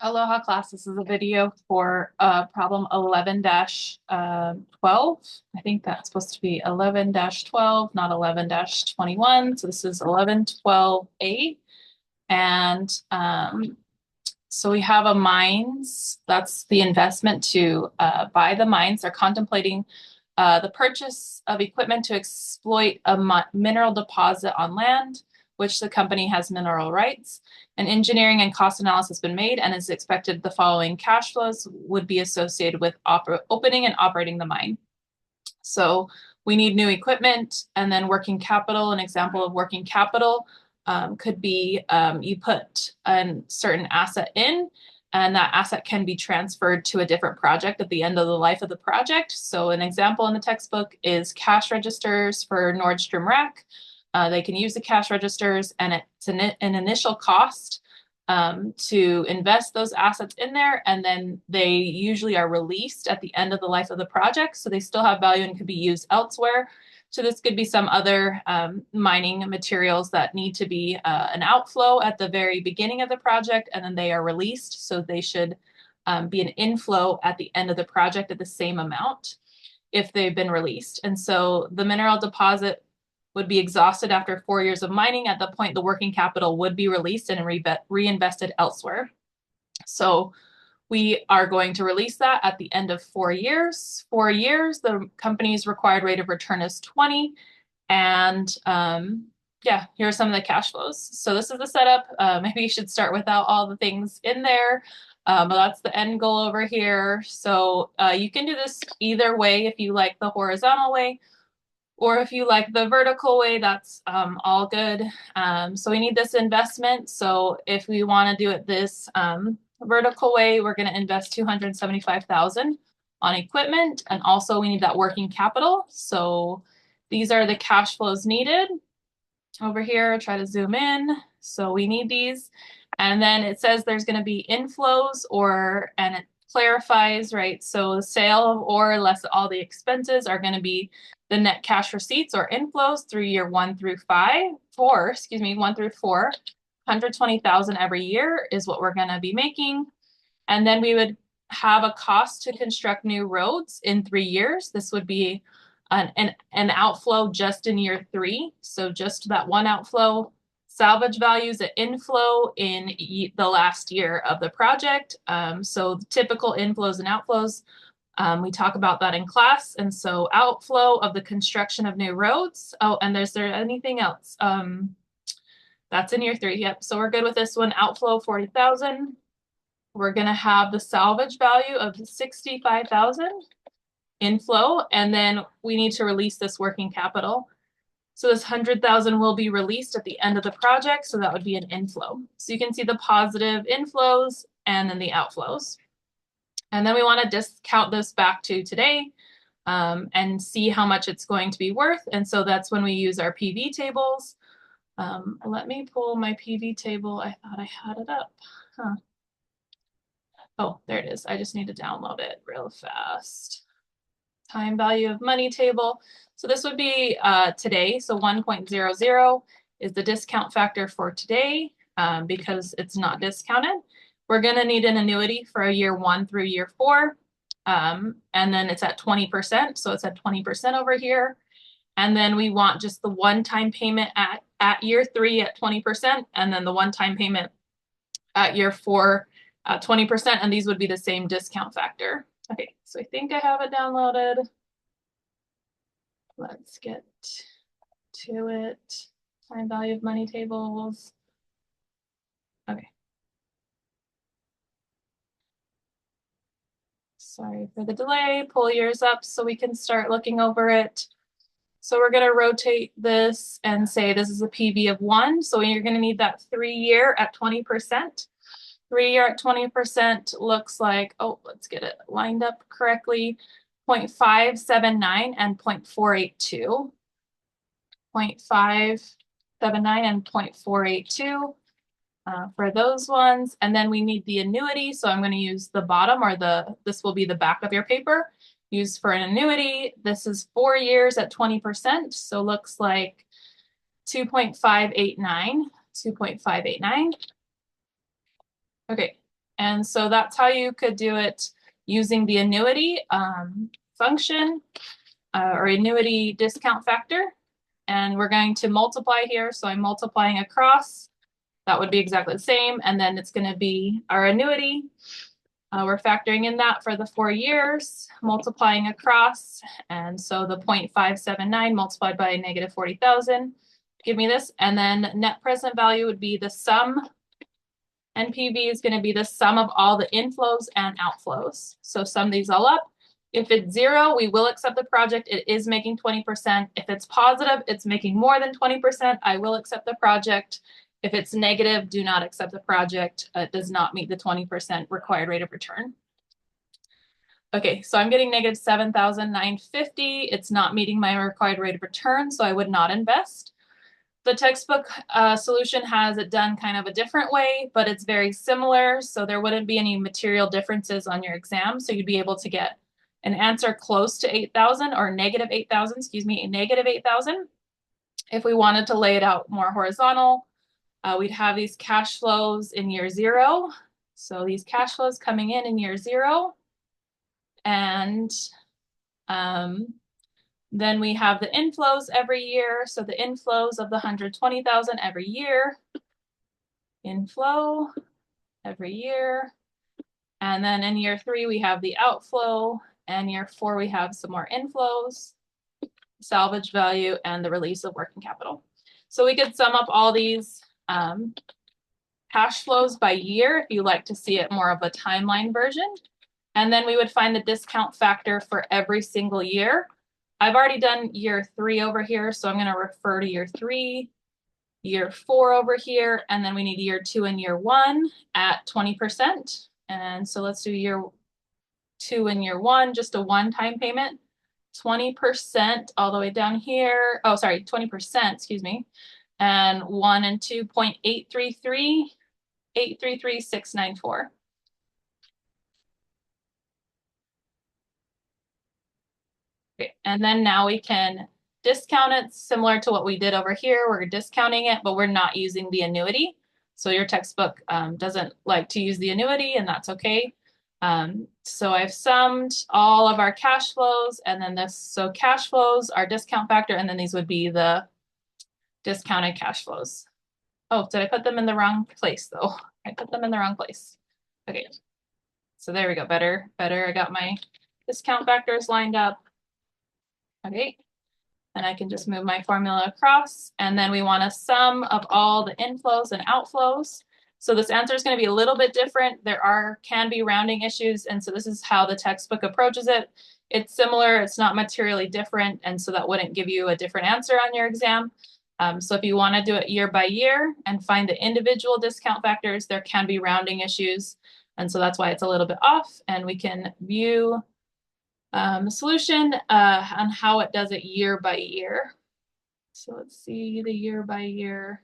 Aloha class, this is a video for problem 11-12. I think that's supposed to be 11-12, not 11-21. So this is 11-12A. And so we have a mines, that's the investment to buy the mines. They're contemplating the purchase of equipment to exploit a mineral deposit on land, which the company has mineral rights. An engineering and cost analysis has been made and is expected the following cash flows would be associated with opening and operating the mine. So we need new equipment and then working capital. An example of working capital could be you put a certain asset in and that asset can be transferred to a different project at the end of the life of the project. So an example in the textbook is cash registers for Nordstrom Rack. They can use the cash registers and it's an initial cost to invest those assets in there, and then they usually are released at the end of the life of the project, so they still have value and could be used elsewhere. So this could be some other mining materials that need to be an outflow at the very beginning of the project, and then they are released, so they should be an inflow at the end of the project at the same amount if they've been released. And so the mineral deposit would be exhausted after 4 years of mining. At the point, the working capital would be released and reinvested elsewhere. So we are going to release that at the end of 4 years. 4 years, the company's required rate of return is 20. And yeah, here are some of the cash flows. So this is the setup. Maybe you should start without all the things in there. But that's the end goal over here. So you can do this either way if you like the horizontal way, or if you like the vertical way, that's all good. So we need this investment. So if we want to do it this vertical way, we're going to invest $275,000 on equipment. And also we need that working capital. So these are the cash flows needed. Over here, try to zoom in. So we need these. And then it says there's going to be inflows and it clarifies, right? So the sale of ore less all the expenses are going to be the net cash receipts or inflows through year 1 through 4, 120,000 every year is what we're going to be making. And then we would have a cost to construct new roads in 3 years. This would be an outflow just in year 3. So just that one outflow. Salvage values at inflow in the last year of the project. So typical inflows and outflows, we talk about that in class. And so outflow of the construction of new roads. Oh, and is there anything else? That's in year 3. Yep. So we're good with this one. Outflow 40,000. We're going to have the salvage value of 65,000 inflow. And then we need to release this working capital. So this 100,000 will be released at the end of the project. So that would be an inflow. So you can see the positive inflows and then the outflows. And then we want to discount this back to today and see how much it's going to be worth. And so that's when we use our PV tables. Let me pull my PV table. I thought I had it up. Huh. Oh, there it is. I just need to download it real fast. Time value of money table. So this would be today. So 1.00 is the discount factor for today because it's not discounted. We're going to need an annuity for year 1 through year 4. And then it's at 20%. So it's at 20% over here. And then we want just the one-time payment at year 3 at 20%. And then the one-time payment at year 4 at 20%. And these would be the same discount factor. Okay, so I think I have it downloaded. Let's get to it. Time value of money tables. Okay. Sorry for the delay. Pull yours up so we can start looking over it. So we're going to rotate this and say this is a PV of 1. So you're going to need that 3-year at 20%. 3-year at 20% looks like, oh, let's get it lined up correctly. 0.579 and 0.482. 0.579 and 0.482 for those ones. And then we need the annuity. So I'm going to use the bottom, or this will be the back of your paper. Used for an annuity. This is 4 years at 20%. So looks like 2.589. 2.589. Okay, And so that's how you could do it using the annuity function or annuity discount factor. And we're going to multiply here. So I'm multiplying across. That would be exactly the same. And then it's going to be our annuity. We're factoring in that for the 4 years, multiplying across. And so the 0.579 multiplied by negative 40,000, give me this. And then net present value would be the sum. NPV is going to be the sum of all the inflows and outflows. So sum these all up. If it's 0, we will accept the project. It is making 20%. If it's positive, it's making more than 20%. I will accept the project. If it's negative, do not accept the project. It does not meet the 20% required rate of return. Okay, so I'm getting negative 7,950. It's not meeting my required rate of return, so I would not invest. The textbook solution has it done kind of a different way, but it's very similar, so there wouldn't be any material differences on your exam. So you'd be able to get an answer close to 8,000 or negative 8,000, excuse me, negative 8,000. If we wanted to lay it out more horizontal, we'd have these cash flows in year 0. So these cash flows coming in year 0. And then we have the inflows every year. So the inflows of the 120,000 every year. Inflow every year. And then in year 3, we have the outflow. And year 4, we have some more inflows, salvage value, and the release of working capital. So we could sum up all these cash flows by year if you like to see it more of a timeline version. And then we would find the discount factor for every single year. I've already done year 3 over here, so I'm going to refer to year 3, year 4 over here, and then we need year 2 and year 1 at 20%. And so let's do year 2 and year 1, just a one-time payment, 20% all the way down here. Oh, sorry, 20%, excuse me. And 1 and 2, 0.833, 833,694. Okay, and then now we can discount it similar to what we did over here. We're discounting it, but we're not using the annuity. So your textbook doesn't like to use the annuity, and that's okay. So I've summed all of our cash flows, and then this, so cash flows, our discount factor, and then these would be the discounted cash flows. Oh, did I put them in the wrong place though? I put them in the wrong place. Okay, so there we go, better. I got my discount factors lined up. Okay, and I can just move my formula across, and then we want a sum of all the inflows and outflows. So this answer is going to be a little bit different. There can be rounding issues, and so this is how the textbook approaches it. It's similar, it's not materially different, and so that wouldn't give you a different answer on your exam. So if you want to do it year by year and find the individual discount factors, there can be rounding issues, and so that's why it's a little bit off, and we can view the solution on how it does it year by year. So let's see the year by year.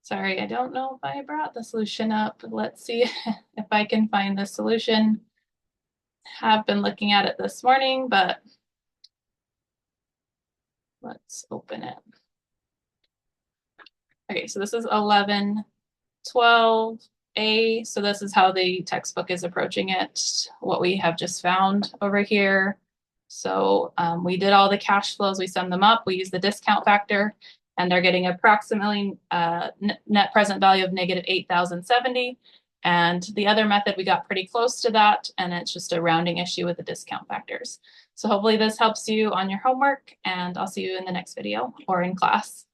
Sorry, I don't know if I brought the solution up. Let's see if I can find the solution. Have been looking at it this morning, but let's open it. Okay, so this is 1112A. So this is how the textbook is approaching it, what we have just found over here. So we did all the cash flows, we summed them up, we used the discount factor, and they're getting approximately net present value of negative 8,070. And the other method, we got pretty close to that, and it's just a rounding issue with the discount factors. So hopefully this helps you on your homework, and I'll see you in the next video or in class.